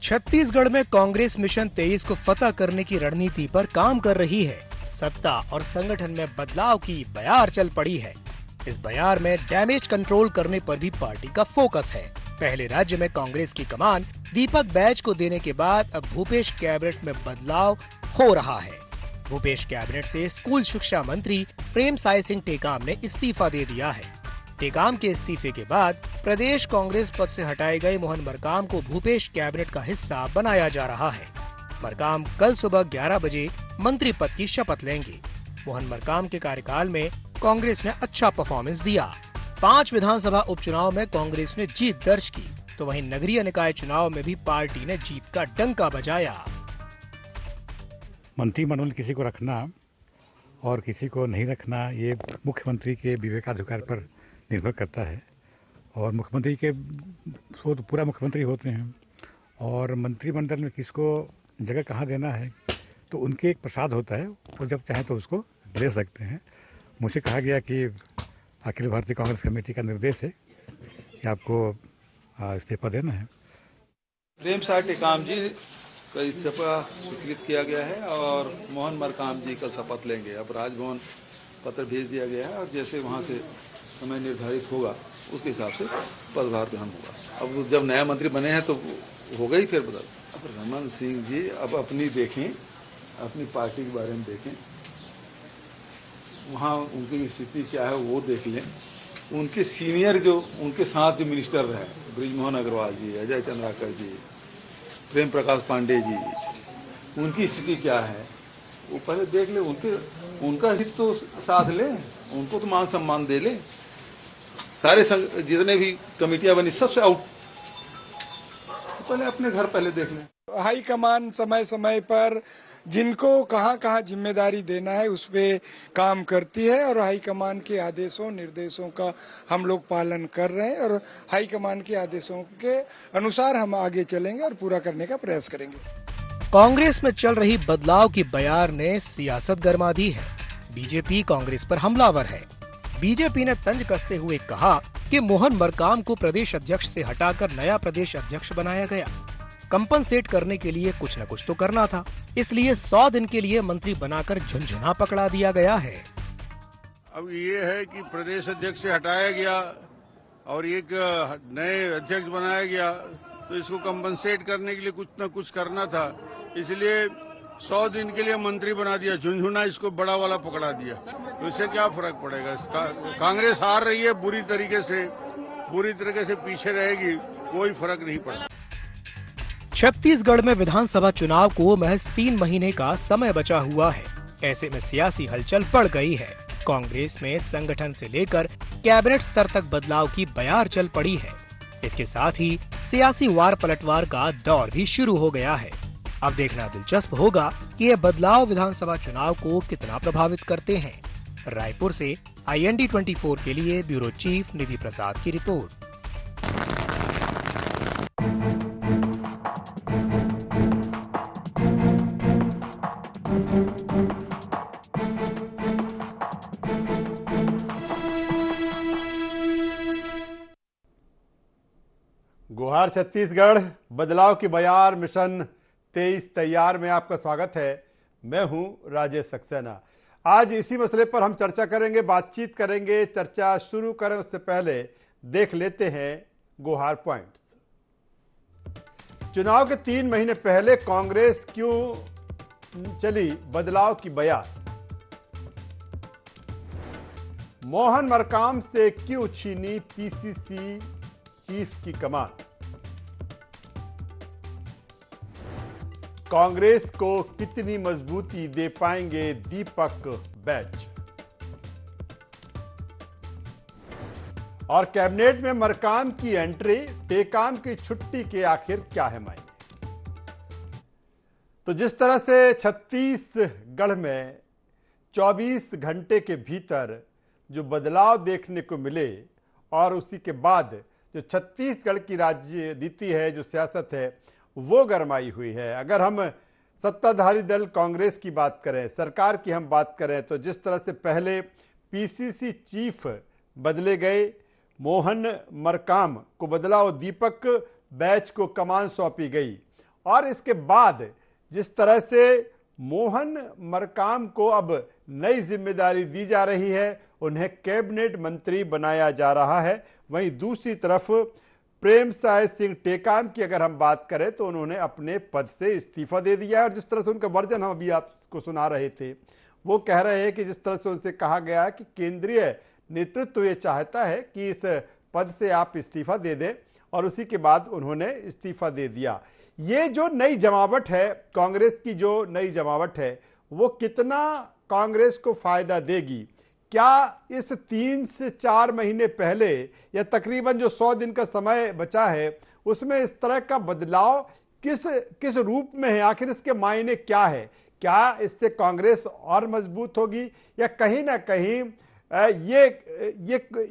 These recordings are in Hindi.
छत्तीसगढ़ में कांग्रेस मिशन 23 को फतह करने की रणनीति पर काम कर रही है। सत्ता और संगठन में बदलाव की बयार चल पड़ी है। इस बयार में डैमेज कंट्रोल करने पर भी पार्टी का फोकस है। पहले राज्य में कांग्रेस की कमान दीपक बैज को देने के बाद अब भूपेश कैबिनेट में बदलाव हो रहा है। भूपेश कैबिनेट से स्कूल शिक्षा मंत्री प्रेमसाय सिंह टेकाम ने इस्तीफा दे दिया है। टेकाम के इस्तीफे के बाद प्रदेश कांग्रेस पद से हटाए गए मोहन मरकाम को भूपेश कैबिनेट का हिस्सा बनाया जा रहा है। मरकाम कल सुबह 11 बजे मंत्री पद की शपथ लेंगे। मोहन मरकाम के कार्यकाल में कांग्रेस ने अच्छा परफॉर्मेंस दिया। 5 विधानसभा उपचुनाव में कांग्रेस ने जीत दर्ज की, तो वहीं नगरीय निकाय चुनाव में भी पार्टी ने जीत का डंका बजाया। मंत्रिमंडल किसी को रखना और किसी को नहीं रखना ये मुख्यमंत्री के विवेकाधिकार पर निर्भर करता है। और मुख्यमंत्री के तो पूरा मुख्यमंत्री होते हैं और मंत्रिमंडल में किसको जगह कहाँ देना है तो उनके एक प्रसाद होता है, वो जब चाहें तो उसको ले सकते हैं। मुझे कहा गया कि अखिल भारतीय कांग्रेस कमेटी का निर्देश है कि आपको इस्तीफा देना है। प्रेमसाय टेकाम जी का इस्तीफा स्वीकृत किया गया है और मोहन मरकाम जी कल शपथ लेंगे। अब राजभवन पत्र भेज दिया गया है और जैसे वहाँ से समय निर्धारित होगा उसके हिसाब से पदभार ग्रहण होगा। अब जब नया मंत्री बने हैं तो होगा ही फिर बदल। अब रमन सिंह जी अब अपनी देखें, अपनी पार्टी के बारे में देखें, वहाँ उनकी स्थिति क्या है वो देख लें। उनके सीनियर जो उनके साथ जो मिनिस्टर रहे, बृजमोहन अग्रवाल जी, अजय चंद्राकर जी, प्रेम प्रकाश पांडे जी, उनकी स्थिति क्या है वो पहले देख ले। उनका हित तो साथ ले, उनको तो मान सम्मान दे ले। सारे जितने भी कमेटियां बनी सबसे आउट, तो पहले अपने घर पहले देख लें। हाईकमान समय समय पर जिनको कहाँ कहाँ जिम्मेदारी देना है उस पे काम करती है और हाईकमान के आदेशों निर्देशों का हम लोग पालन कर रहे हैं और हाईकमान के आदेशों के अनुसार हम आगे चलेंगे और पूरा करने का प्रयास करेंगे। कांग्रेस में चल रही बदलाव की बयार ने सियासत गरमा दी है। बीजेपी कांग्रेस पर हमलावर है। बीजेपी ने तंज कसते हुए कहा कि मोहन मरकाम को प्रदेश अध्यक्ष से हटाकर नया प्रदेश अध्यक्ष बनाया गया। कंपनसेट करने के लिए कुछ न कुछ तो करना था, इसलिए 100 दिन के लिए मंत्री बनाकर झुनझुना पकड़ा दिया गया है। अब ये है कि प्रदेश अध्यक्ष से हटाया गया और एक नए अध्यक्ष बनाया गया, तो इसको कंपनसेट करने के लिए कुछ न कुछ करना था, इसलिए 100 दिन के लिए मंत्री बना दिया। झुनझुना इसको बड़ा वाला पकड़ा दिया, तो इससे क्या फर्क पड़ेगा। कांग्रेस हार रही है बुरी तरीके से पीछे रहेगी, कोई फर्क नहीं पड़ता। छत्तीसगढ़ में विधानसभा चुनाव को महज 3 महीने का समय बचा हुआ है। ऐसे में सियासी हलचल बढ़ गई है। कांग्रेस में संगठन से लेकर कैबिनेट स्तर तक बदलाव की बयार चल पड़ी है। इसके साथ ही सियासी वार पलटवार का दौर भी शुरू हो गया है। अब देखना दिलचस्प होगा कि ये बदलाव विधानसभा चुनाव को कितना प्रभावित करते हैं। रायपुर से IND 24 के लिए ब्यूरो चीफ निधि प्रसाद की रिपोर्ट। गुहार छत्तीसगढ़ बदलाव की बयार मिशन 23 तैयार में आपका स्वागत है। मैं हूं राजेश सक्सेना। आज इसी मसले पर हम चर्चा करेंगे, बातचीत करेंगे। चर्चा शुरू करें उससे पहले देख लेते हैं गुहार पॉइंट्स। चुनाव के 3 महीने पहले कांग्रेस क्यों चली बदलाव की बयार? मोहन मरकाम से क्यों छीनी PCC चीफ की कमान? कांग्रेस को कितनी मजबूती दे पाएंगे दीपक बैज? और कैबिनेट में मरकाम की एंट्री, टेकाम की छुट्टी के आखिर क्या है मायने? तो जिस तरह से छत्तीसगढ़ में 24 घंटे के भीतर जो बदलाव देखने को मिले और उसी के बाद जो छत्तीसगढ़ की राजनीति है, जो सियासत है, वो गरमाई हुई है। अगर हम सत्ताधारी दल कांग्रेस की बात करें, सरकार की हम बात करें, तो जिस तरह से पहले पीसीसी चीफ बदले गए, मोहन मरकाम को बदला और दीपक बैच को कमान सौंपी गई, और इसके बाद जिस तरह से मोहन मरकाम को अब नई जिम्मेदारी दी जा रही है, उन्हें कैबिनेट मंत्री बनाया जा रहा है। वहीं दूसरी तरफ प्रेमसाय सिंह टेकाम की अगर हम बात करें तो उन्होंने अपने पद से इस्तीफा दे दिया है, और जिस तरह से उनका वर्जन हम अभी आपको सुना रहे थे, वो कह रहे हैं कि जिस तरह से उनसे कहा गया कि केंद्रीय नेतृत्व ये चाहता है कि इस पद से आप इस्तीफा दे दें, और उसी के बाद उन्होंने इस्तीफा दे दिया। ये जो नई जमावट है, कांग्रेस की जो नई जमावट है, वो कितना कांग्रेस को फायदा देगी? क्या इस 3 से 4 महीने पहले या तकरीबन जो 100 दिन का समय बचा है, उसमें इस तरह का बदलाव किस रूप में है? आखिर इसके मायने क्या है? क्या इससे कांग्रेस और मजबूत होगी, या कहीं ना कहीं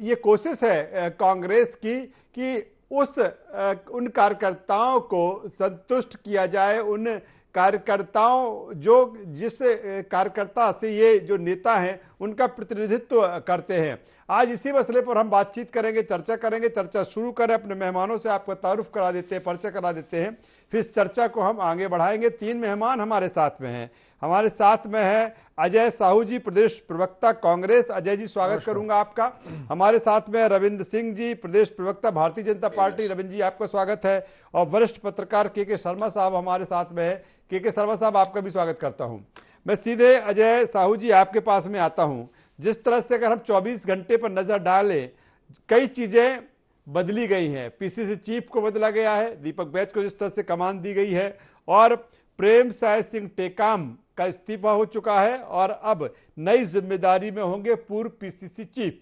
ये कोशिश है कांग्रेस की कि उन कार्यकर्ताओं को संतुष्ट किया जाए, उन कार्यकर्ताओं जिस कार्यकर्ता से ये जो नेता हैं उनका प्रतिनिधित्व करते हैं। आज इसी मसले पर हम बातचीत करेंगे, चर्चा करेंगे। चर्चा शुरू करें, अपने मेहमानों से आपका तारुफ करा देते हैं, परिचय करा देते हैं, फिर इस चर्चा को हम आगे बढ़ाएंगे। 3 मेहमान हमारे साथ में हैं। हमारे साथ में है अजय साहू जी, प्रदेश प्रवक्ता कांग्रेस। अजय जी, स्वागत करूंगा आपका। हमारे साथ में रविंद्र सिंह जी, प्रदेश प्रवक्ता भारतीय जनता पार्टी। रविंद्र जी, आपका स्वागत है। और वरिष्ठ पत्रकार के शर्मा साहब हमारे साथ में है। के शर्मा साहब, आपका भी स्वागत करता हूं। मैं सीधे अजय साहू जी आपके पास में आता हूं। जिस तरह से अगर हम 24 घंटे पर नजर डालें, कई चीजें बदली गई हैं। पीसीसी चीफ को बदला गया है, दीपक बैच को जिस तरह से कमान दी गई है, और प्रेमसाय सिंह टेकाम का इस्तीफा हो चुका है, और अब नई जिम्मेदारी में होंगे पूर्व पीसीसी चीफ।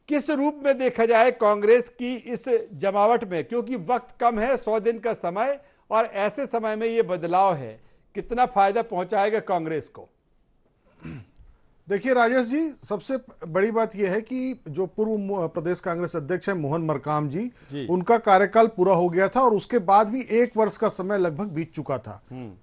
किस रूप में देखा जाए कांग्रेस की इस जमावट में, क्योंकि वक्त कम है, 100 दिन का समय, और ऐसे समय में ये बदलाव है, कितना फायदा पहुंचाएगा कांग्रेस को? देखिए राजेश जी, सबसे बड़ी बात यह है कि जो पूर्व प्रदेश कांग्रेस अध्यक्ष हैं मोहन मरकाम जी, उनका कार्यकाल पूरा हो गया था, और उसके बाद भी 1 वर्ष का समय लगभग बीत चुका था।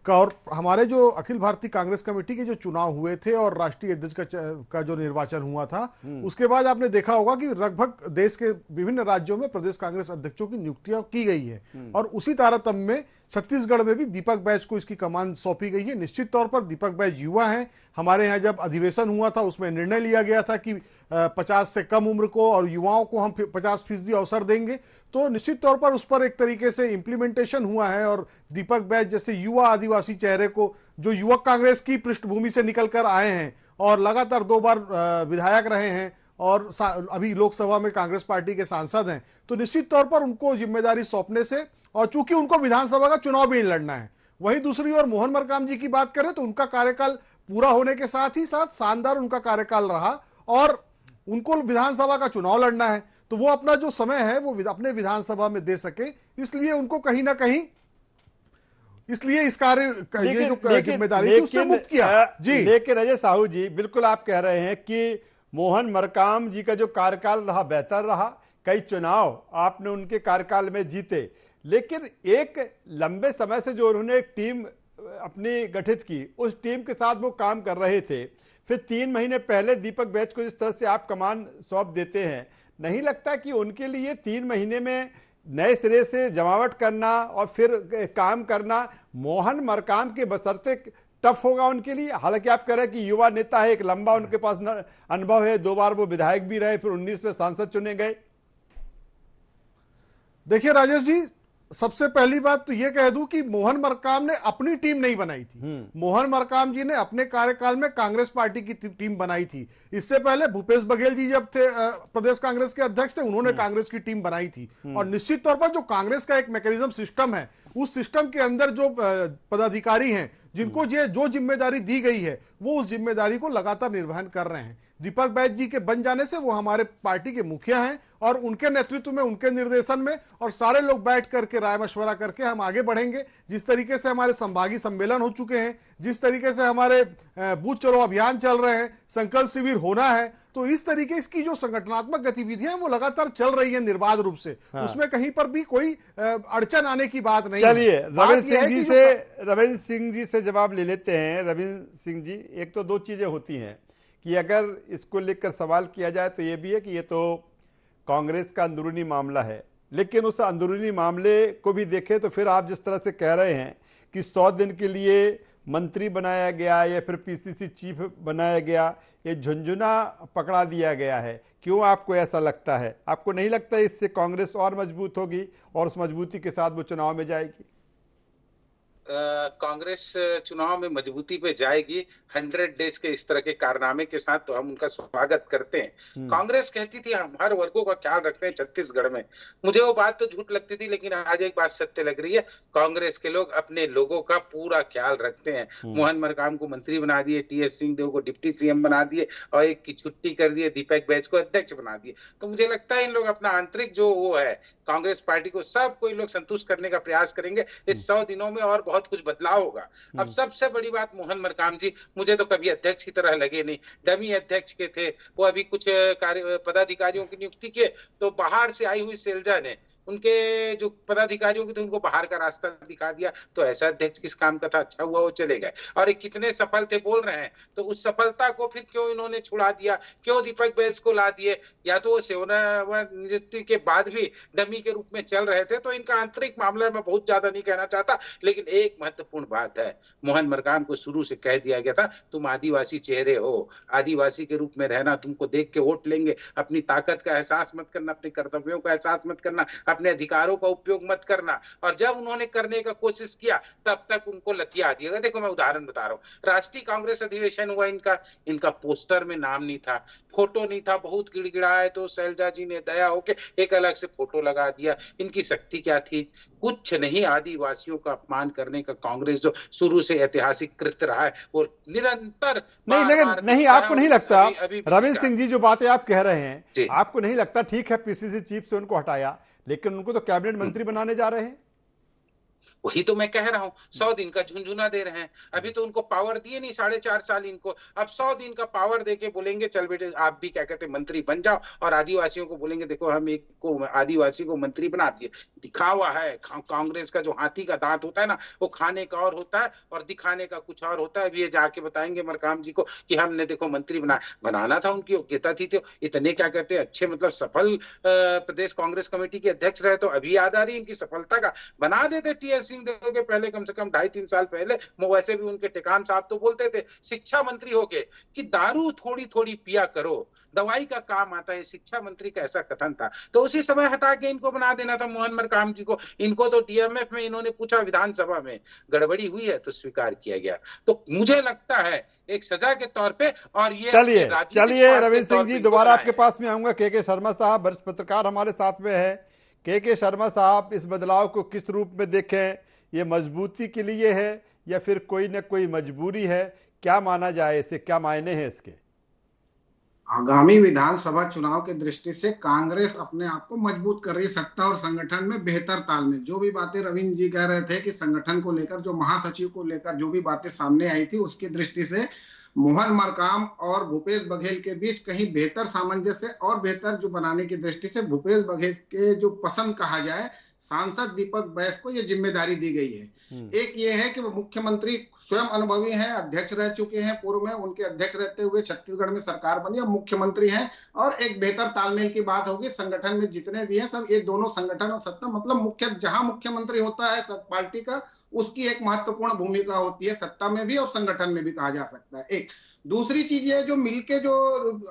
और हमारे जो अखिल भारतीय कांग्रेस कमेटी के जो चुनाव हुए थे और राष्ट्रीय अध्यक्ष का जो निर्वाचन हुआ था, उसके बाद आपने देखा होगा कि लगभग देश के विभिन्न राज्यों में प्रदेश कांग्रेस अध्यक्षों की नियुक्तियां की गई है, और उसी तारतम्य में छत्तीसगढ़ में भी दीपक बैच को इसकी कमान सौंपी गई है। निश्चित तौर पर दीपक बैच युवा हैं। हमारे यहाँ जब अधिवेशन हुआ था उसमें निर्णय लिया गया था कि 50 से कम उम्र को और युवाओं को हम 50% अवसर देंगे, तो निश्चित तौर पर उस पर एक तरीके से इम्प्लीमेंटेशन हुआ है। और दीपक बैच जैसे युवा आदिवासी चेहरे को, जो युवक कांग्रेस की पृष्ठभूमि से निकलकर आए हैं और लगातार 2 बार विधायक रहे हैं और अभी लोकसभा में कांग्रेस पार्टी के सांसद हैं, तो निश्चित तौर पर उनको जिम्मेदारी सौंपने से, और चूंकि उनको विधानसभा का चुनाव भी लड़ना है। वहीं दूसरी ओर मोहन मरकाम जी की बात करें तो उनका कार्यकाल पूरा होने के साथ ही साथ शानदार उनका कार्यकाल रहा, और उनको विधानसभा का चुनाव लड़ना है, तो वो अपना जो समय है वो अपने विधानसभा में दे सके, इसलिए उनको कहीं ना कहीं, इसलिए इस कार्य ये जो जिम्मेदारी थी उससे मुक्त किया जी। लेकिन अजय साहू जी, बिल्कुल आप कह रहे हैं कि मोहन मरकाम जी का जो कार्यकाल रहा बेहतर रहा, कई चुनाव आपने उनके कार्यकाल में जीते, लेकिन एक लंबे समय से जो उन्होंने एक टीम अपनी गठित की, उस टीम के साथ वो काम कर रहे थे। फिर 3 महीने पहले दीपक बैच को जिस तरह से आप कमान सौंप देते हैं, नहीं लगता कि उनके लिए 3 महीने में नए सिरे से जमावट करना और फिर काम करना मोहन मरकाम के बशर्ते टफ होगा उनके लिए? हालांकि आप कह रहे हैं कि युवा नेता है, एक लंबा उनके पास अनुभव है, 2 बार वो विधायक भी रहे, फिर 19 में सांसद चुने गए। देखिए राजेश जी, सबसे पहली बात तो यह कह दूं कि मोहन मरकाम ने अपनी टीम नहीं बनाई थी। मोहन मरकाम जी ने अपने कार्यकाल में कांग्रेस पार्टी की टीम बनाई थी। इससे पहले भूपेश बघेल जी जब थे प्रदेश कांग्रेस के अध्यक्ष थे, उन्होंने कांग्रेस की टीम बनाई थी। और निश्चित तौर पर जो कांग्रेस का एक मैकेनिज्म सिस्टम है, उस सिस्टम के अंदर जो पदाधिकारी हैं, जिनको जो जिम्मेदारी दी गई है, वो उस जिम्मेदारी को लगातार निर्वहन कर रहे हैं। दीपक बैच जी के बन जाने से वो हमारे पार्टी के मुखिया हैं, और उनके नेतृत्व में, उनके निर्देशन में, और सारे लोग बैठ करके राय मशवरा करके हम आगे बढ़ेंगे। जिस तरीके से हमारे संभागीय सम्मेलन हो चुके हैं, जिस तरीके से हमारे बूथ चलो अभियान चल रहे हैं, संकल्प शिविर होना है, तो इस तरीके इसकी जो संगठनात्मक गतिविधियां वो लगातार चल रही है निर्बाध रूप से। उसमें कहीं पर भी कोई अड़चन आने की बात नहीं। चलिए रविंद्र सिंह जी से जवाब ले लेते हैं। रविंद्र सिंह जी, एक तो दो चीजें होती हैं कि अगर इसको लेकर सवाल किया जाए तो ये भी है कि ये तो कांग्रेस का अंदरूनी मामला है, लेकिन उस अंदरूनी मामले को भी देखें तो फिर आप जिस तरह से कह रहे हैं कि 100 दिन के लिए मंत्री बनाया गया या फिर पीसीसी चीफ बनाया गया, ये झुंझुना पकड़ा दिया गया है। क्यों आपको ऐसा लगता है? आपको नहीं लगता इससे कांग्रेस और मजबूत होगी और उस मजबूती के साथ वो चुनाव में जाएगी? कांग्रेस चुनाव में मजबूती पे जाएगी 100 डेज के इस तरह के कारनामे के साथ, तो हम उनका स्वागत करते हैं। कांग्रेस कहती थी हम हर वर्गों का ख्याल रखते हैं छत्तीसगढ़ में। मुझे वो बात तो झूठ लगती थी, लेकिन आज एक बात सत्य लग रही है, कांग्रेस के लोग अपने लोगों का पूरा ख्याल रखते हैं। मोहन मरकाम को मंत्री बना दिए, टीएस सिंहदेव को डिप्टी सीएम बना दिए और एक की छुट्टी कर दिए, दीपक बैज को अध्यक्ष बना दिए। तो मुझे लगता है इन लोग अपना आंतरिक जो वो है कांग्रेस पार्टी को, सबको इन लोग संतुष्ट करने का प्रयास करेंगे। इस 100 दिनों में और बहुत कुछ बदलाव होगा। अब सबसे बड़ी बात, मोहन मरकाम जी मुझे तो कभी अध्यक्ष की तरह लगे नहीं, डमी अध्यक्ष के थे। वो अभी कुछ पदाधिकारियों की नियुक्ति किए तो बाहर से आई हुई शैलजा ने उनके जो पदाधिकारियों के थे उनको बाहर का रास्ता दिखा दिया। तो ऐसा अध्यक्ष किस काम का था? अच्छा हुआ वो चले गए। और ये कितने सफल थे बोल रहे हैं, तो उस सफलता को फिर क्यों इन्होंने छुड़ा दिया? क्यों दीपक बैज को ला दिए? या तो वो सेवानिवृत्ति के बाद भी डमी के रूप में चल रहे थे। तो इनका आंतरिक मामला मैं बहुत ज्यादा नहीं कहना चाहता, लेकिन एक महत्वपूर्ण बात है, मोहन मरकाम को शुरू से कह दिया गया था तुम आदिवासी चेहरे हो, आदिवासी के रूप में रहना, तुमको देख के वोट लेंगे। अपनी ताकत का एहसास मत करना, अपने कर्तव्यों का एहसास मत करना, अपने अधिकारों का उपयोग मत करना। और जब उन्होंने करने का कोशिश किया तब तक उनको लतिया दिया। देखो मैं उदाहरण बता रहा हूँ, राष्ट्रीय कांग्रेस अधिवेशन हुआ, इनका पोस्टर में नाम नहीं था, फोटो नहीं था, बहुत गिड़गिड़ाए तो शैलजा जी ने दया होके एक अलग से फोटो लगा दिया। इनकी शक्ति क्या थी? कुछ नहीं। आदिवासियों का अपमान करने का कांग्रेस जो शुरू से ऐतिहासिक कृत्य रहा है वो निरंतर नहीं, लेकिन नहीं, आपको नहीं लगता रविंद्र सिंह जी जो बातें आप कह रहे हैं, आपको नहीं लगता ठीक है पीसीसी चीफ से उनको हटाया, लेकिन उनको तो कैबिनेट मंत्री बनाने जा रहे हैं? वही तो मैं कह रहा हूँ, 100 दिन का झुंझुना दे रहे हैं। अभी तो उनको पावर दिए नहीं 4.5 साल इनको, अब 100 दिन का पावर देके बोलेंगे चल बेटे आप भी क्या कहते हैं मंत्री बन जाओ, और आदिवासियों को बोलेंगे देखो हम एक को आदिवासी को मंत्री बना दिए। दिखावा है। कांग्रेस का जो हाथी का दांत होता है ना, वो खाने का और होता है और दिखाने का कुछ और होता है। अभी ये जाके बताएंगे मरकाम जी को कि हमने देखो मंत्री बनाना था, उनकी योग्यता थी। तो इतने क्या कहते हैं अच्छे मतलब सफल प्रदेश कांग्रेस कमेटी के अध्यक्ष रहे, तो अभी याद आ रही इनकी सफलता का। बना देते टीएस सिंहदेव के पहले, कम से कम 2.5-3 साल पहले। वैसे भी उनके टेकाम साहब तो बोलते थे शिक्षा मंत्री होके कि दारू थोड़ी थोड़ी पिया करो, दवाई का काम आता है। शिक्षा मंत्री का ऐसा कथन था, तो उसी समय हटा के इनको बना देना था मोहन मरकाम जी को। इनको तो डीएमएफ में इन्होंने पूछा, विधानसभा में गड़बड़ी हुई है तो स्वीकार किया गया। तो मुझे लगता है एक सजा के तौर पे। और ये चलिए रविंद्र सिंह जी, दोबारा आपके पास में आऊंगा। के शर्मा साहब वरिष्ठ पत्रकार हमारे साथ में है। के शर्मा साहब, इस बदलाव को किस रूप में देखें? ये मजबूती के लिए है या फिर कोई न कोई मजबूरी है? क्या माना जाए इसे, क्या मायने हैं इसके? आगामी विधानसभा चुनाव की दृष्टि से कांग्रेस अपने आप को मजबूत कर रही है, सत्ता और संगठन में बेहतर तालमेल। जो भी बातें रविंद्र जी कह रहे थे कि संगठन को लेकर, जो महासचिव को लेकर जो भी बातें सामने आई थी, उसकी दृष्टि से मोहन मरकाम और भूपेश बघेल के बीच कहीं बेहतर सामंजस्य और बेहतर जो बनाने की दृष्टि से भूपेश बघेल के जो पसंद कहा जाए सांसद दीपक बैस को ये जिम्मेदारी दी गई है। एक ये है कि वो मुख्यमंत्री स्वयं अनुभवी हैं, अध्यक्ष रह चुके हैं, पूर्व में उनके अध्यक्ष रहते हुए छत्तीसगढ़ में सरकार बनी, अब मुख्यमंत्री हैं। और एक बेहतर तालमेल की बात होगी, संगठन में जितने भी हैं सब ये दोनों संगठन और सत्ता, मतलब मुख्य जहां मुख्यमंत्री होता है पार्टी का, उसकी एक महत्वपूर्ण भूमिका होती है, सत्ता में भी और संगठन में भी कहा जा सकता है। एक दूसरी चीज ये जो मिलके जो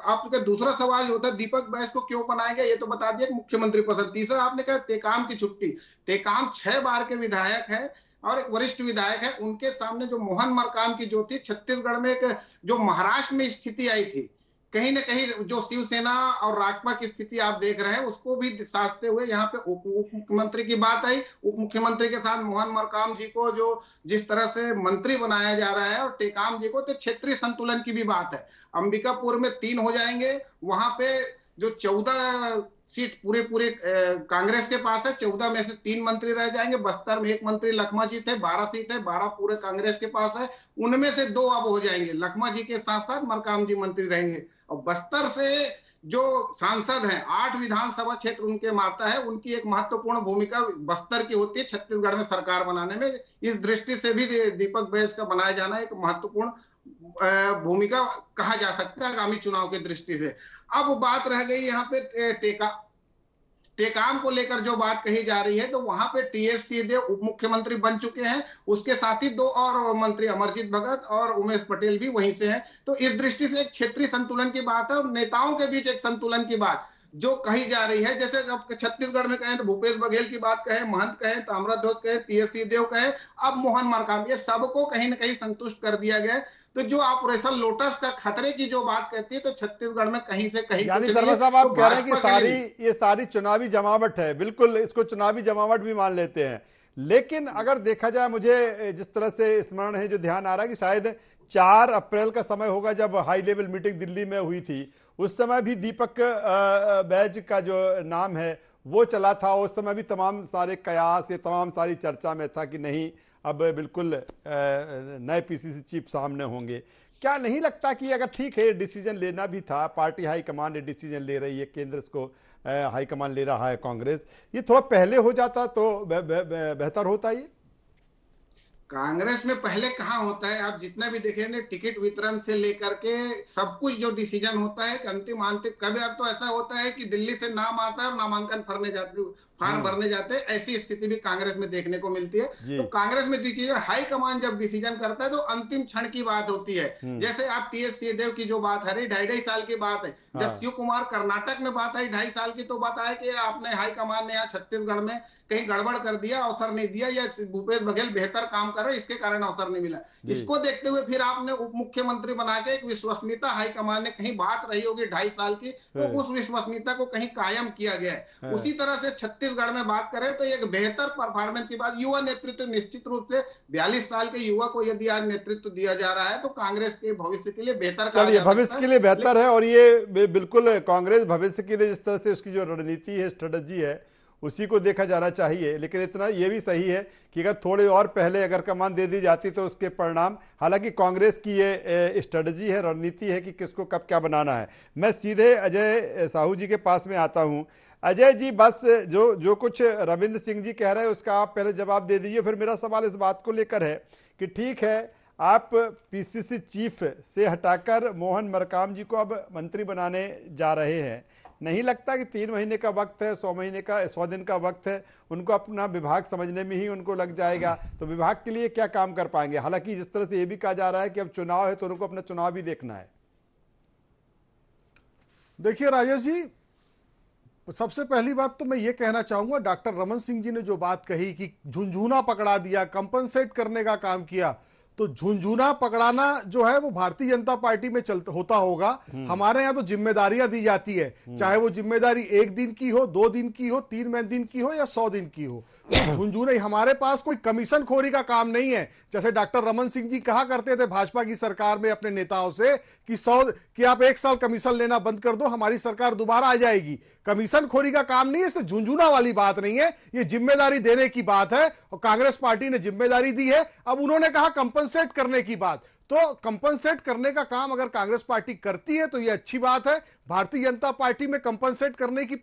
आपका दूसरा सवाल होता है दीपक बैस को क्यों बनाया गया, ये तो बता दिया मुख्यमंत्री पसंद। तीसरा आपने कहा टेकाम की छुट्टी। टेकाम 6 बार के विधायक है और एक वरिष्ठ विधायक है। उनके सामने जो मोहन मरकाम की जो थी, छत्तीसगढ़ में एक जो महाराष्ट्र में स्थिति आई थी, कहीं ना कहीं जो शिवसेना और राजपा की स्थिति आप देख रहे हैं, उसको भी साधते हुए यहाँ पे उप मुख्यमंत्री की बात आई। उप मुख्यमंत्री के साथ मोहन मरकाम जी को जो जिस तरह से मंत्री बनाया जा रहा है, और टेकाम जी को तो क्षेत्रीय संतुलन की भी बात है। अंबिकापुर में 3 हो जाएंगे, वहां पे जो 14 सीट पूरे कांग्रेस के पास है। 14 में से 3 मंत्री रह जाएंगे। बस्तर में 1 मंत्री लखमा जी थे, 12 सीट है, 12 पूरे कांग्रेस के पास है। उनमें से 2 अब हो जाएंगे। लखमा जी के साथ साथ मरकाम जी मंत्री रहेंगे। और बस्तर से जो सांसद हैं, 8 विधानसभा क्षेत्र उनके माता है, उनकी एक महत्वपूर्ण भूमिका बस्तर की होती है छत्तीसगढ़ में सरकार बनाने में। इस दृष्टि से भी दीपक बैज का बनाया जाना एक महत्वपूर्ण भूमिका कहा जा सकता है आगामी चुनाव की दृष्टि से। अब बात रह गई यहाँ पे टेकाम को लेकर जो बात कही जा रही है, तो वहां पे टीएस सिंहदेव उप मुख्यमंत्री बन चुके हैं। उसके साथ ही 2 और मंत्री अमरजीत भगत और उमेश पटेल भी वहीं से हैं। तो इस दृष्टि से एक क्षेत्रीय संतुलन की बात है और नेताओं के बीच एक संतुलन की बात जो कही जा रही है। जैसे अब छत्तीसगढ़ में कहें तो भूपेश बघेल की बात कहें, महंत कहें, ताम्रध्वज कहें, टीएस सिंहदेव कहें, अब मोहन मरकाम, ये सबको कहीं ना कहीं संतुष्ट कर दिया गया है। तो जो ऑपरेशन लोटस का खतरे की जो बात कहती है, तो छत्तीसगढ़ में कहीं से कहीं यानी शर्मा साहब आप कह रहे हैं कि ये सारी चुनावी जमावट है। बिल्कुल, इसको चुनावी जमावट भी मान लेते हैं। लेकिन अगर देखा जाए, मुझे जिस तरह से स्मरण है, जो ध्यान आ रहा है कि शायद 4 अप्रैल का समय होगा जब हाई लेवल मीटिंग दिल्ली में हुई थी। उस समय भी दीपक बैज का जो नाम है वो चला था। उस समय भी तमाम सारे कयास, ये तमाम सारी चर्चा में था कि नहीं, अब बिल्कुल नए पीसीसी चीफ सामने होंगे। क्या नहीं लगता कि अगर ठीक है डिसीजन लेना भी था, पार्टी हाईकमान ने डिसीजन ले रही है, केंद्र को हाईकमान ले रहा है कांग्रेस, ये थोड़ा पहले हो जाता तो बेहतर होता? ये कांग्रेस में पहले कहाँ होता है, आप जितना भी देखेंगे टिकट वितरण से लेकर के सब कुछ जो डिसीजन होता है अंतिम कभी तो ऐसा होता है कि दिल्ली से नाम आता है और नामांकन फार्म भरने जाते हैं। ऐसी स्थिति भी कांग्रेस में देखने को मिलती है। तो कांग्रेस में डिसीजन हाईकमान जब डिसीजन करता है तो अंतिम क्षण की बात होती है। जैसे आप टीएस सिंहदेव की जो बात है, 2.5 साल की बात है। जब शिव कुमार कर्नाटक में बात आई 2.5 साल की, तो बात है कि आपने हाईकमान ने यहाँ छत्तीसगढ़ में कहीं गड़बड़ कर दिया, अवसर नहीं दिया, या भूपेश बघेल बेहतर काम कर रहे इसके कारण अवसर नहीं मिला। इसको देखते हुए फिर आपने उप मुख्यमंत्री बना के एक विश्वसनीयता हाईकमान ने, कहीं बात रही होगी 2.5 साल की, तो उस विश्वसनीयता को कहीं कायम किया गया है। उसी तरह से छत्तीसगढ़ में बात करें तो एक बेहतर परफॉर्मेंस की बात, युवा नेतृत्व निश्चित रूप से 42 साल के युवा को यदि आज नेतृत्व दिया जा रहा है तो कांग्रेस के भविष्य के लिए बेहतर, चलिए भविष्य के लिए बेहतर है। और ये बिल्कुल कांग्रेस भविष्य के लिए जिस तरह से उसकी जो रणनीति है, स्ट्रेटजी है, उसी को देखा जाना चाहिए। लेकिन इतना ये भी सही है कि अगर थोड़े और पहले अगर कमान दे दी जाती तो उसके परिणाम, हालांकि कांग्रेस की ये स्ट्रेटजी है, रणनीति है कि किसको कब क्या बनाना है। मैं सीधे अजय साहू जी के पास में आता हूं। अजय जी, बस जो कुछ रविंद्र सिंह जी कह रहे हैं उसका आप पहले जवाब दे दीजिए। फिर मेरा सवाल इस बात को लेकर है कि ठीक है, आप पीसीसी चीफ से हटाकर मोहन मरकाम जी को अब मंत्री बनाने जा रहे हैं। नहीं लगता कि 3 महीने का वक्त है, 100 दिन का वक्त है, उनको अपना विभाग समझने में ही उनको लग जाएगा, तो विभाग के लिए क्या काम कर पाएंगे? हालांकि जिस तरह से ये भी कहा जा रहा है कि अब चुनाव है तो उनको अपना चुनाव भी देखना है। देखिए राजेश जी, सबसे पहली बात तो मैं ये कहना चाहूंगा, डॉक्टर रमन सिंह जी ने जो बात कही कि झुंझुना पकड़ा दिया, कंपनसेट करने का काम किया, तो झुंझुना पकड़ाना जो है वो भारतीय जनता पार्टी में होता होगा। हमारे यहाँ तो जिम्मेदारियां दी जाती है, चाहे वो जिम्मेदारी 1 दिन की हो, 2 दिन की हो, 3 दिन की हो या 100 दिन की हो। झुंझुना, हमारे पास कोई कमीशन खोरी का काम नहीं है। जैसे डॉक्टर रमन सिंह जी कहा करते थे भाजपा की सरकार में अपने नेताओं से कि आप 1 साल कमीशन लेना बंद कर दो, हमारी सरकार दोबारा आ जाएगी। कमीशन खोरी का काम नहीं है, इससे झुंझुना वाली बात नहीं है, ये जिम्मेदारी देने की बात है और कांग्रेस पार्टी ने जिम्मेदारी दी है। अब उन्होंने कहा कंपनसेट करने की बात, तो कंपनसेट करने का काम अगर कांग्रेस पार्टी करती है तो यह अच्छी बात है। भारतीय जनता पार्टी में कंपनसेट करने की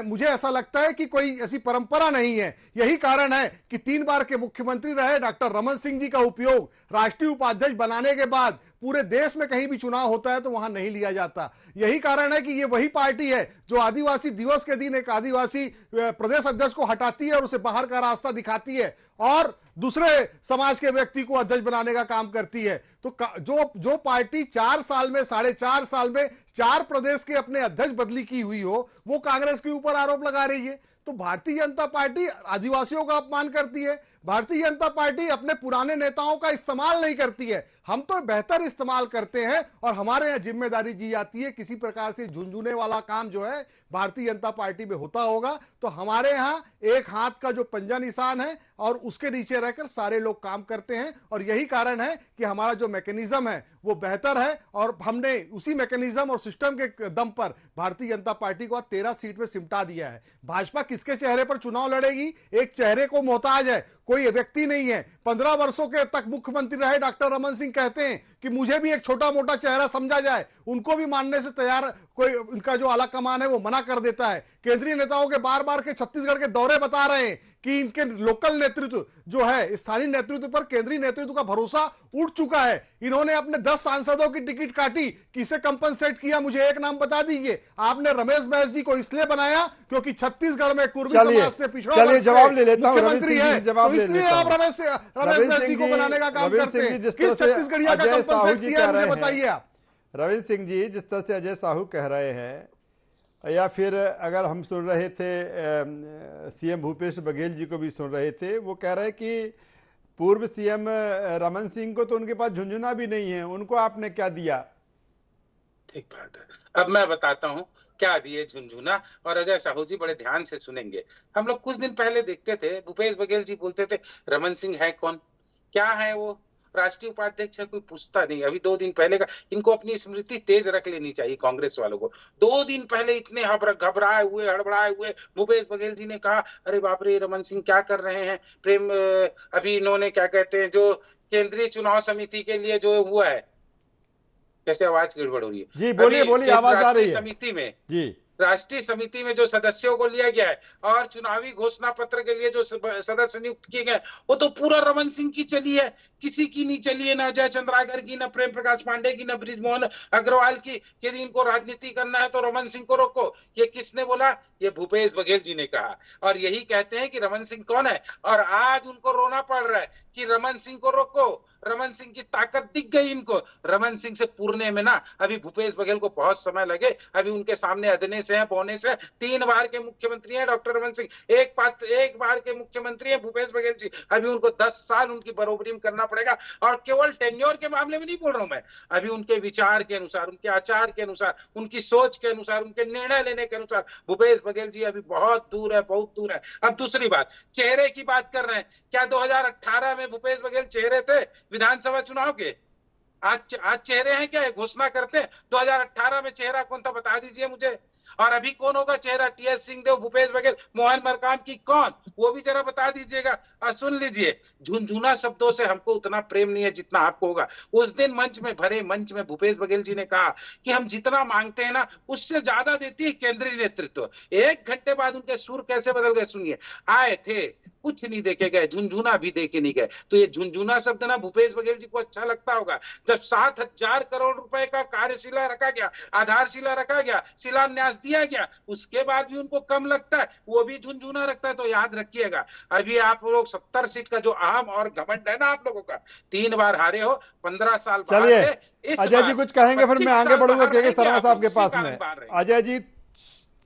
मुझे ऐसा लगता है कि कोई ऐसी परंपरा नहीं है। यही कारण है कि 3 बार के मुख्यमंत्री रहे डॉक्टर रमन सिंह जी का उपयोग राष्ट्रीय उपाध्यक्ष बनाने के बाद पूरे देश में कहीं भी चुनाव होता है तो वहां नहीं लिया जाता। यही कारण है कि ये वही पार्टी है जो आदिवासी दिवस के दिन एक आदिवासी प्रदेश अध्यक्ष को हटाती है और उसे बाहर का रास्ता दिखाती है और दूसरे समाज के व्यक्ति को अध्यक्ष बनाने का काम करती है। तो जो पार्टी 4 साल में, 4.5 साल में 4 प्रदेश के अपने अध्यक्ष बदली की हुई हो, वो कांग्रेस के ऊपर आरोप लगा रही है। तो भारतीय जनता पार्टी आदिवासियों का अपमान करती है, भारतीय जनता पार्टी अपने पुराने नेताओं का इस्तेमाल नहीं करती है, हम तो बेहतर इस्तेमाल करते हैं और हमारे यहाँ जिम्मेदारी दी जाती है। किसी प्रकार से झुंझुने वाला काम जो है भारतीय जनता पार्टी में होता होगा तो हमारे यहाँ एक हाथ का जो पंजा निशान है और उसके नीचे रहकर सारे लोग काम करते हैं और यही कारण है कि हमारा जो मैकेनिज्म है वो बेहतर है और हमने उसी मैकेनिज्म और सिस्टम के दम पर भारतीय जनता पार्टी को 13 सीट में सिमटा दिया है। भाजपा किसके चेहरे पर चुनाव लड़ेगी? एक चेहरे को मोहताज है, कोई व्यक्ति नहीं है। 15 वर्षों के तक मुख्यमंत्री रहे डॉक्टर रमन सिंह कहते हैं कि मुझे भी एक छोटा मोटा चेहरा समझा जाए, उनको भी मानने से तैयार कोई उनका जो आला कमान है वो मना कर देता है। केंद्रीय नेताओं के बार बार के छत्तीसगढ़ के दौरे बता रहे हैं कि इनके लोकल नेतृत्व जो है, स्थानीय नेतृत्व पर केंद्रीय नेतृत्व का भरोसा उठ चुका है। इन्होंने अपने 10 सांसदों की टिकट काटी, किसे कंपनसेट किया? मुझे एक नाम बता दीजिए। आपने रमेश बैस जी को इसलिए बनाया क्योंकि छत्तीसगढ़ में कुर्मी समाज से पिछड़ा जवाब ले लेता हूं, मुख्यमंत्री है, तो इसलिए आप रमेश बैस जी को बनाने का काम करते हैं। किस छत्तीसगढ़िया का कंपनसेट किया मुझे बताइए आप। रविंद्र सिंह जी, जिस तरह से अजय साहू कह रहे हैं, या फिर अगर हम सुन रहे थे सीएम भूपेश बघेल जी को भी सुन रहे थे, वो कह रहे हैं कि पूर्व सीएम रमन सिंह को तो उनके पास झुंझुना भी नहीं है, उनको आपने क्या दिया? ठीक बात है, अब मैं बताता हूं क्या दिए झुंझुना, और अजय साहू जी बड़े ध्यान से सुनेंगे। हम लोग कुछ दिन पहले देखते थे भूपेश बघेल जी बोलते थे रमन सिंह है कौन, क्या है वो, राष्ट्रीय उपाध्यक्ष है, कोई पूछता नहीं। अभी 2 दिन पहले का, इनको अपनी स्मृति तेज रख लेनी चाहिए कांग्रेस वालों को। 2 दिन पहले इतने घबराए हुए, हड़बड़ाए हुए भूपेश बघेल जी ने कहा अरे बाप रे रमन सिंह क्या कर रहे हैं। प्रेम अभी इन्होंने क्या कहते हैं, जो केंद्रीय चुनाव समिति के लिए जो हुआ है, कैसे आवाज गड़बड़ हो रही है जी, बोलिए बोलिए, आवाज आ रही है। समिति में जी, राष्ट्रीय समिति में जो सदस्यों को लिया गया है और चुनावी घोषणा पत्र के लिए जो सदस्य नियुक्त किए गए, वो तो पूरा रमन सिंह की चली है, किसी की नहीं चली है, न अजय चंद्राकर की, न प्रेम प्रकाश पांडे की, न बृजमोहन अग्रवाल की। यदि इनको राजनीति करना है तो रमन सिंह को रोको। ये किसने बोला? ये भूपेश बघेल जी ने कहा, और यही कहते हैं कि रमन सिंह कौन है। और आज उनको रोना पड़ रहा है कि रमन सिंह को रोको, रमन सिंह की ताकत दिख गई इनको। रमन सिंह से पूरने में ना अभी भूपेश बघेल को बहुत समय लगे। अभी उनके सामने अदने से है, बोने से। 3 बार के मुख्यमंत्री हैं डॉक्टर रमन सिंह, एक बार के मुख्यमंत्री हैं भूपेश बघेल जी। अभी उनको 10 साल उनकी बरोबरी में करना पड़ेगा। और केवल टेन्योर के मामले में नहीं बोल रहा हूं मैं, अभी उनके विचार के अनुसार, उनके आचार के अनुसार, उनकी सोच के अनुसार, उनके निर्णय लेने के अनुसार भूपेश बघेल जी अभी बहुत दूर है, बहुत दूर है। अब दूसरी बात, चेहरे की बात कर रहे हैं। क्या 2018 में भूपेश बघेल चेहरे थे विधानसभा चुनाव के? आज चेहरे हैं क्या? घोषणा करते हैं। 2018 में चेहरा कौन था बता दीजिए मुझे। और अभी कौन होगा चेहरा? टीएस सिंहदेव, भूपेश बघेल, मोहन मरकाम की कौन, वो भी जरा बता दीजिएगा। और सुन लीजिए, झुंझुना शब्दों से हमको उतना प्रेम नहीं है जितना आपको होगा। उस दिन मंच में, भरे मंच में भूपेश बघेल जी ने कहा कि हम जितना मांगते हैं ना उससे ज्यादा देती है केंद्रीय नेतृत्व। 1 घंटे बाद उनके सुर कैसे बदल गए सुनिए। आए थे, कुछ नहीं देखे गए, झुंझुना भी देखे नहीं गए। तो ये झुंझुना शब्द ना भूपेश बघेल जी को अच्छा लगता होगा। जब 7,000 करोड़ रुपए का कार्यशिला रखा गया, आधारशिला रखा गया, शिलान्यास दिया गया, उसके बाद भी उनको कम लगता है, वो भी झुंझुना रखता है। तो याद रखिएगा, अभी आप लोग 70 सीट का जो अहम और घमंड है ना आप लोगों का, 3 बार हारे हो, 15 साल। चलिए अजय जी कुछ कहेंगे, फिर मैं आगे बढ़ूंगा के शर्मा साहब के पास में। अजय जी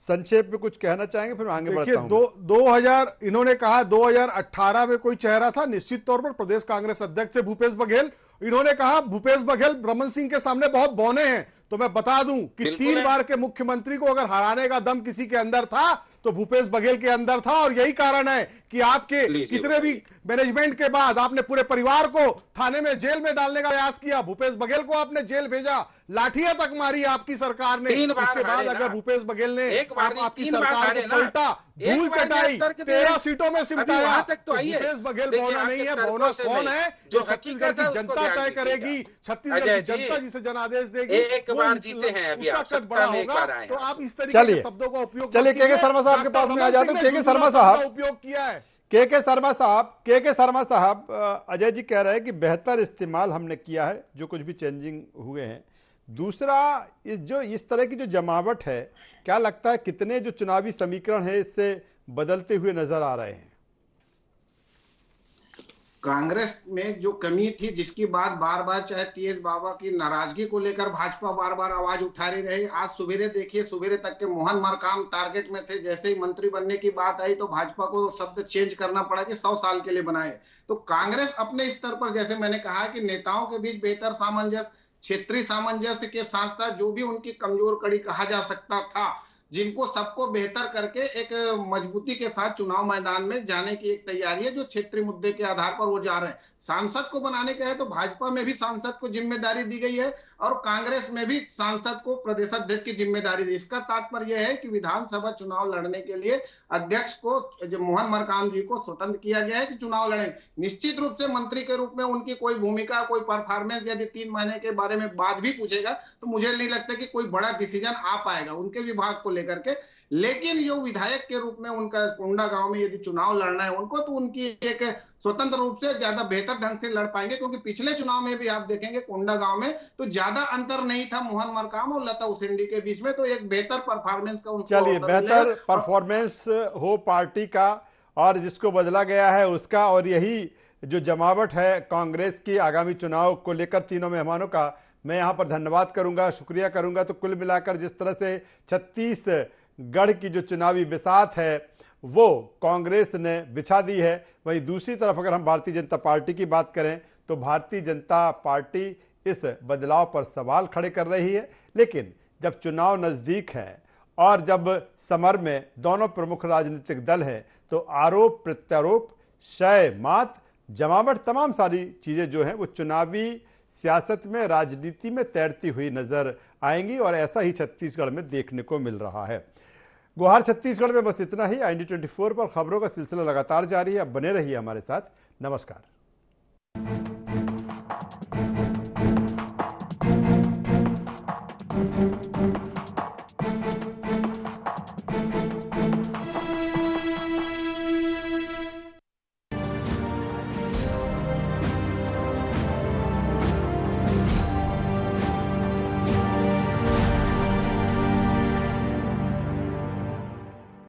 संक्षेप में कुछ कहना चाहेंगे, फिर आगे बढ़ता हूं। 2000 इन्होंने कहा 2018 में कोई चेहरा था, निश्चित तौर पर प्रदेश कांग्रेस अध्यक्ष भूपेश बघेल। इन्होंने कहा भूपेश बघेल रमन सिंह के सामने बहुत बौने हैं। तो मैं बता दूं कि 3 बार के मुख्यमंत्री को अगर हराने का दम किसी के अंदर था तो भूपेश बघेल के अंदर था। और यही कारण है कि आपके कितने भी मैनेजमेंट के बाद आपने पूरे परिवार को थाने में, जेल में डालने का प्रयास किया, भूपेश बघेल को आपने जेल भेजा, लाठियां तक मारी आपकी सरकार ने। उसके बाद अगर भूपेश बघेल ने आपकी सरकार को पलटा, धूल चटाई, 13 सीटों में सिमटाया, तो भूपेश बघेल बौना नहीं है। बौना कौन है? जो छत्तीसगढ़ की जनता तय करेगी, छत्तीसगढ़ की जनता जिसे जनादेश देगी, एक बार जीते हैं अभी, उसका कद बड़ा होगा। तो आप इस तरीके के शब्दों का उपयोग, चलिए के शर्मा साहब के पास में आ जाते हैं। के शर्मा साहब उपयोग किया है। के शर्मा साहब, अजय जी कह रहे हैं कि बेहतर इस्तेमाल हमने किया है, जो कुछ भी चेंजिंग हुए हैं। दूसरा, इस तरह की जो जमावट है, क्या लगता है कितने जो चुनावी समीकरण है इससे बदलते हुए नजर आ रहे हैं? कांग्रेस में जो कमी थी, जिसकी बात बार बार चाहे टीएस बाबा की नाराजगी को लेकर भाजपा बार बार आवाज उठा रही रही। आज सवेरे देखिए, सवेरे तक के मोहन मरकाम टारगेट में थे, जैसे ही मंत्री बनने की बात आई तो भाजपा को शब्द चेंज करना पड़ा कि 100 साल के लिए बनाए। तो कांग्रेस अपने स्तर पर, जैसे मैंने कहा कि नेताओं के बीच बेहतर सामंजस्य, क्षेत्रीय सामंजस्य के साथ साथ जो भी उनकी कमजोर कड़ी कहा जा सकता था, जिनको सबको बेहतर करके एक मजबूती के साथ चुनाव मैदान में जाने की एक तैयारी है, जो क्षेत्रीय मुद्दे के आधार पर वो जा रहे हैं। सांसद को बनाने का है तो भाजपा में भी सांसद को जिम्मेदारी दी गई है और कांग्रेस में भी सांसद को प्रदेश अध्यक्ष की जिम्मेदारी दी। इसका तात्पर्य यह है कि विधानसभा चुनाव लड़ने के लिए अध्यक्ष को, जो मोहन मरकाम जी को स्वतंत्र किया गया है कि चुनाव लड़े। निश्चित रूप से मंत्री के रूप में उनकी कोई भूमिका, कोई परफॉर्मेंस यदि 3 महीने के बारे में बात भी पूछेगा तो मुझे नहीं लगता कि कोई बड़ा डिसीजन आ पाएगा उनके विभाग को लेकर के। लेकिन जो विधायक के रूप में उनका कोंडा गांव में यदि चुनाव लड़ना है उनको, तो उनकी एक स्वतंत्र रूप से ज्यादा बेहतर ढंग से लड़ पाएंगे, क्योंकि पिछले चुनाव में भी आप देखेंगे कोंडा गांव में तो ज्यादा अंतर नहीं था मोहन मरकाम और लता उसेंडी के बीच में, तो एक बेहतर परफॉर्मेंस का उनको, चलिए, बेहतर परफॉर्मेंस हो पार्टी का और जिसको बदला गया है उसका, और यही जो जमावट है कांग्रेस की आगामी चुनाव को लेकर तीनों मेहमानों का मैं यहाँ पर धन्यवाद करूंगा, शुक्रिया करूंगा। तो कुल मिलाकर जिस तरह से छत्तीसगढ़ की जो चुनावी बिसात है वो कांग्रेस ने बिछा दी है, वहीं दूसरी तरफ अगर हम भारतीय जनता पार्टी की बात करें तो भारतीय जनता पार्टी इस बदलाव पर सवाल खड़े कर रही है। लेकिन जब चुनाव नज़दीक है और जब समर में दोनों प्रमुख राजनीतिक दल हैं तो आरोप प्रत्यारोप, शय मात, जमावट, तमाम सारी चीज़ें जो हैं वो चुनावी सियासत में, राजनीति में तैरती हुई नजर आएंगी और ऐसा ही छत्तीसगढ़ में देखने को मिल रहा है। गुहार छत्तीसगढ़ में बस इतना ही। IND24 पर खबरों का सिलसिला लगातार जारी है, अब बने रहिए हमारे साथ। नमस्कार।